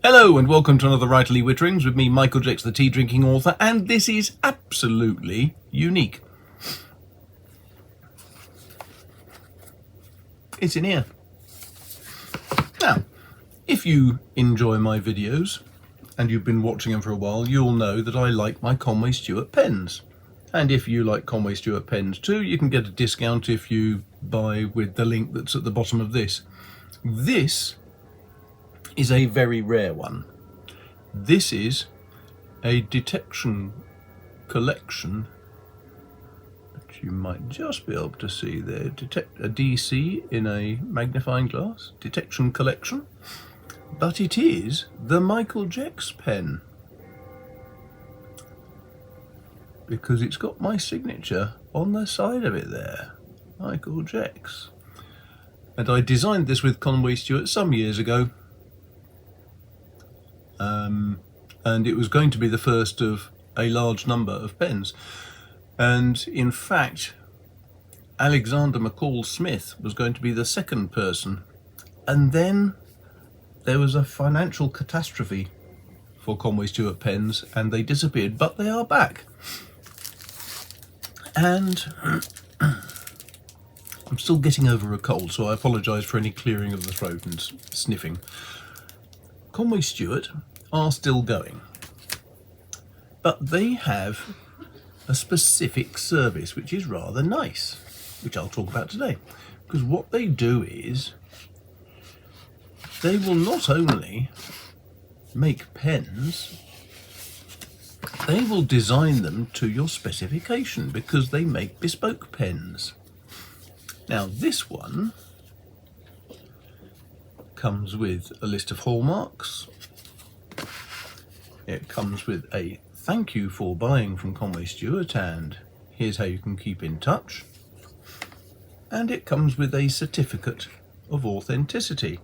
Hello and welcome to another Writerly Witterings with me, Michael Jecks, the tea drinking author, and this is absolutely unique. It's in here. Now, if you enjoy my videos and you've been watching them for a while, you'll know that I like my Conway Stewart pens. And if you like Conway Stewart pens too, you can get a discount if you buy with the link that's at the bottom of this. This is a very rare one. This is a detection collection, which you might just be able to see there. Detect a DC in a magnifying glass, detection collection. But it is the Michael Jecks pen, because it's got my signature on the side of it there, Michael Jecks. And I designed this with Conway Stewart some years ago. And it was going to be the first of a large number of pens. And in fact, Alexander McCall Smith was going to be the second person. And then there was a financial catastrophe for Conway Stewart pens and they disappeared, but they are back. And I'm still getting over a cold, so I apologise for any clearing of the throat and sniffing. Conway Stewart are still going, but they have a specific service which is rather nice, which I'll talk about today. Because what they do is they will not only make pens, they will design them to your specification, because they make bespoke pens. Now this one comes with a list of hallmarks. It comes with a thank you for buying from Conway Stewart and here's how you can keep in touch. And it comes with a certificate of authenticity.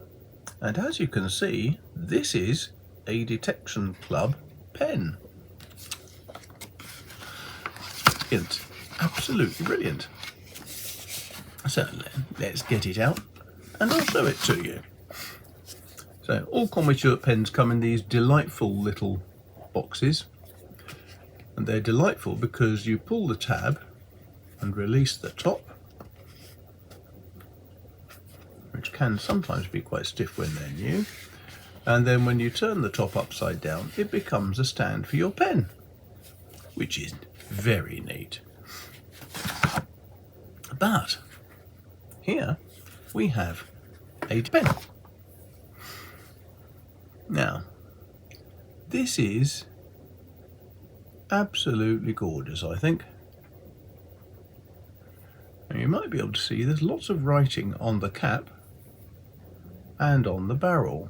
And as you can see, this is a Detection Club pen. Brilliant, absolutely brilliant. So let's get it out and I'll show it to you. So all Conway Stewart pens come in these delightful little boxes, and they're delightful because you pull the tab and release the top, which can sometimes be quite stiff when they're new, and then when you turn the top upside down it becomes a stand for your pen, which is very neat. But here we have a pen. Now, this is absolutely gorgeous, I think. And you might be able to see there's lots of writing on the cap and on the barrel,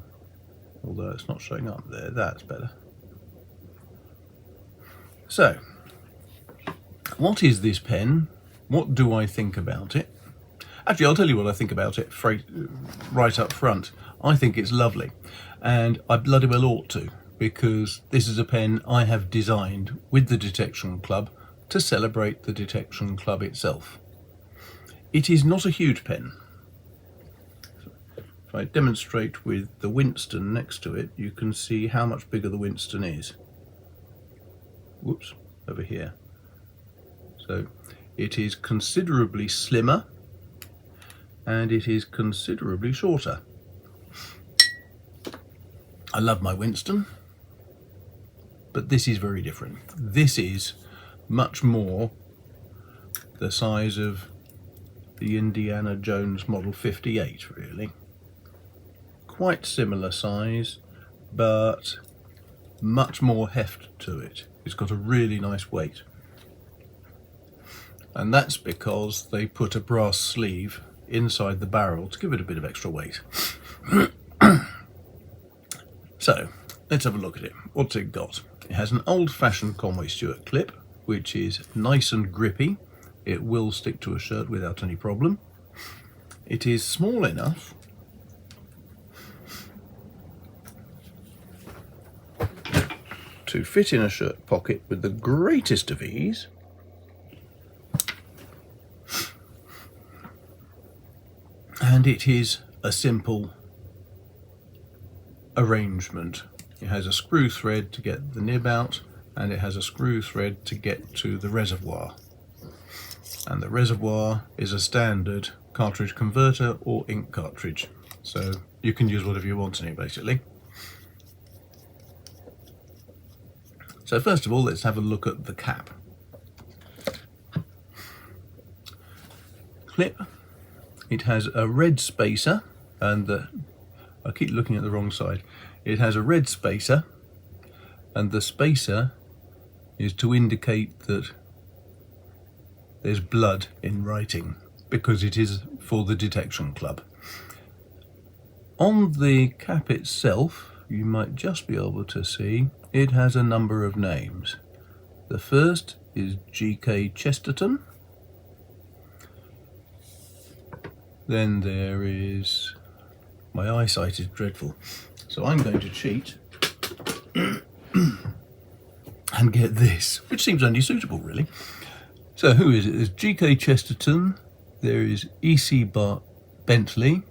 although it's not showing up there. That's better. So, what is this pen? What do I think about it? Actually, I'll tell you what I think about it right up front. I think it's lovely, and I bloody well ought to, because this is a pen I have designed with the Detection Club to celebrate the Detection Club itself. It is not a huge pen. If I demonstrate with the Winston next to it, you can see how much bigger the Winston is. Whoops, over here. So it is considerably slimmer and it is considerably shorter. I love my Winston, but this is very different. This is much more the size of the Indiana Jones Model 58, really. Quite similar size, but much more heft to it. It's got a really nice weight. And that's because they put a brass sleeve inside the barrel to give it a bit of extra weight. So, let's have a look at it. What's it got? It has an old-fashioned Conway Stewart clip, which is nice and grippy. It will stick to a shirt without any problem. It is small enough to fit in a shirt pocket with the greatest of ease. And it is a simple arrangement It has a screw thread to get the nib out, and it has a screw thread to get to the reservoir. And the reservoir is a standard cartridge converter or ink cartridge, so you can use whatever you want in it basically. So first of all, let's have a look at the cap. Clip. It has a red spacer, and I keep looking at the wrong side. It has a red spacer, and the spacer is to indicate that there's blood in writing, because it is for the detection club. On the cap itself, you might just be able to see it has a number of names. The first is G.K. Chesterton. Then there is, my eyesight is dreadful, so I'm going to cheat and get this, which seems only suitable really. So who is it? There's G.K. Chesterton, there is E.C. Bentley,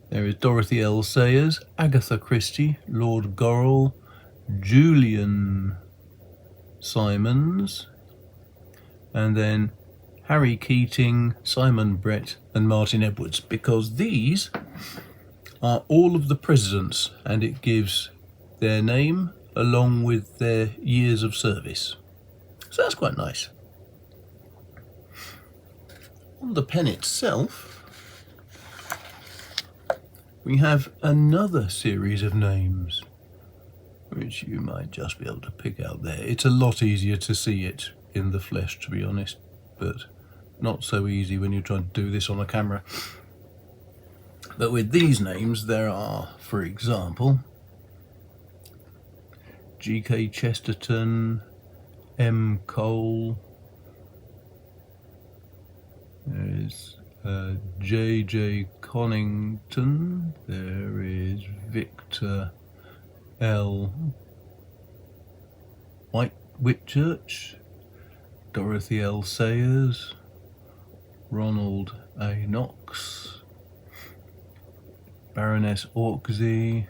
there is Dorothy L. Sayers, Agatha Christie, Lord Gorrell, Julian Simons, and then Harry Keating, Simon Brett and Martin Edwards, because these are all of the presidents, and it gives their name along with their years of service. So that's quite nice. On the pen itself, we have another series of names, which you might just be able to pick out there. It's a lot easier to see it in the flesh, to be honest, but not so easy when you try to do this on a camera. But with these names, there are, for example, G.K. Chesterton, M. Cole, there is J.J. Connington, there is Victor L. Whitchurch, Dorothy L. Sayers, Ronald A. Knox, Baroness Orksey,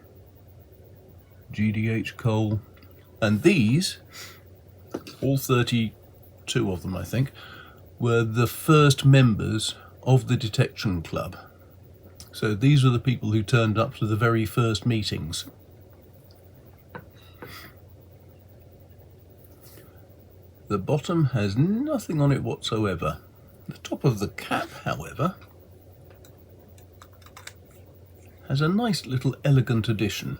G.D.H. Cole, and these, all 32 of them I think, were the first members of the detection club. So these are the people who turned up to the very first meetings. The bottom has nothing on it whatsoever. The top of the cap, however, has a nice little elegant addition,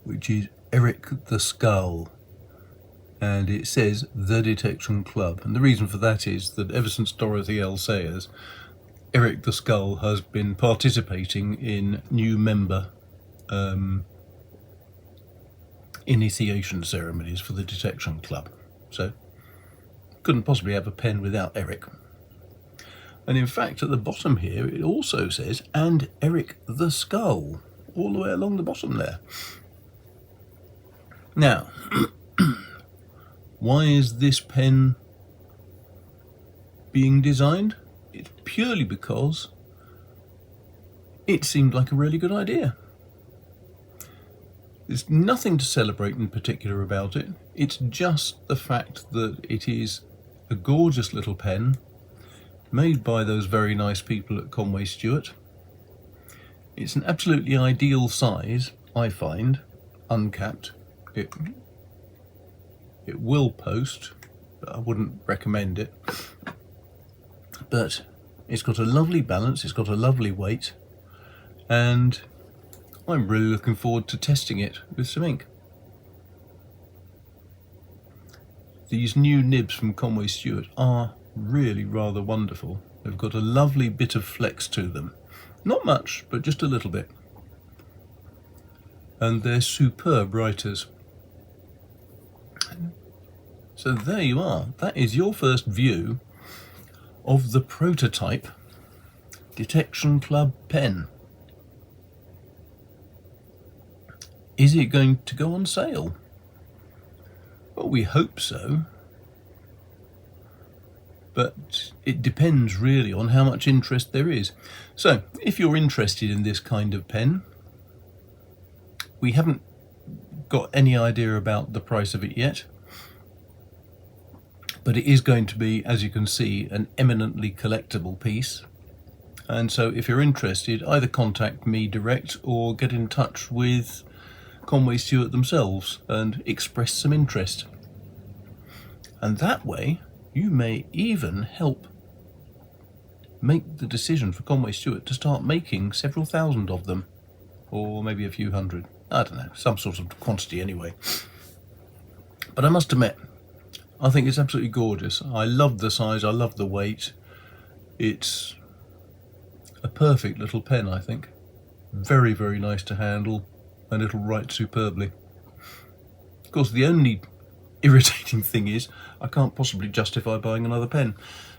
which is Eric the Skull, and it says The Detection Club. And the reason for that is that ever since Dorothy L. Sayers, Eric the Skull has been participating in new member initiation ceremonies for the Detection Club. So couldn't possibly have a pen without Eric. And in fact, at the bottom here, it also says, and Eric the Skull, all the way along the bottom there. Now, why is this pen being designed? It's purely because it seemed like a really good idea. There's nothing to celebrate in particular about it. It's just the fact that it is a gorgeous little pen made by those very nice people at Conway Stewart. It's an absolutely ideal size, I find, uncapped. It will post, but I wouldn't recommend it. But it's got a lovely balance, it's got a lovely weight, and I'm really looking forward to testing it with some ink. These new nibs from Conway Stewart are really rather wonderful. They've got a lovely bit of flex to them. Not much, but just a little bit. And they're superb writers. So there you are. That is your first view of the prototype Detection Club pen. Is it going to go on sale? Well, we hope so. But it depends really on how much interest there is. So if you're interested in this kind of pen, We haven't got any idea about the price of it yet, but it is going to be, as you can see, an eminently collectible piece. And so if you're interested, either contact me direct or get in touch with Conway Stewart themselves and express some interest. And that way you may even help make the decision for Conway Stewart to start making several thousand of them, or maybe a few hundred. I don't know, some sort of quantity anyway. But I must admit, I think it's absolutely gorgeous. I love the size, I love the weight. It's a perfect little pen, I think. Very, very nice to handle, and it'll write superbly. Of course, the only irritating thing is I can't possibly justify buying another pen.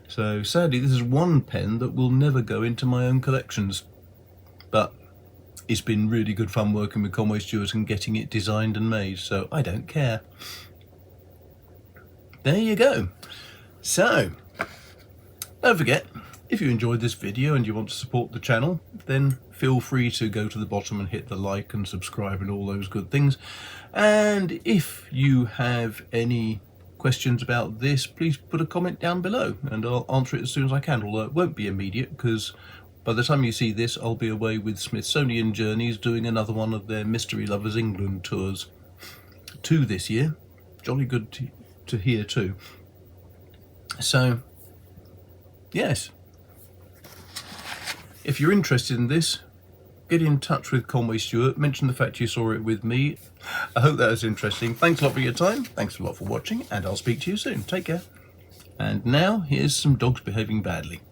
So sadly, this is one pen that will never go into my own collections. But it's been really good fun working with Conway Stewart and getting it designed and made, so I don't care. There you go. So, don't forget, if you enjoyed this video and you want to support the channel, then feel free to go to the bottom and hit the like and subscribe and all those good things. And if you have any questions about this, please put a comment down below and I'll answer it as soon as I can, although it won't be immediate because by the time you see this, I'll be away with Smithsonian Journeys doing another one of their Mystery Lovers England tours. 2 this year. Jolly good to hear too. So, yes. If you're interested in this, get in touch with Conway Stewart. Mention the fact you saw it with me. I hope that was interesting. Thanks a lot for your time. Thanks a lot for watching, and I'll speak to you soon. Take care. And now, here's some dogs behaving badly.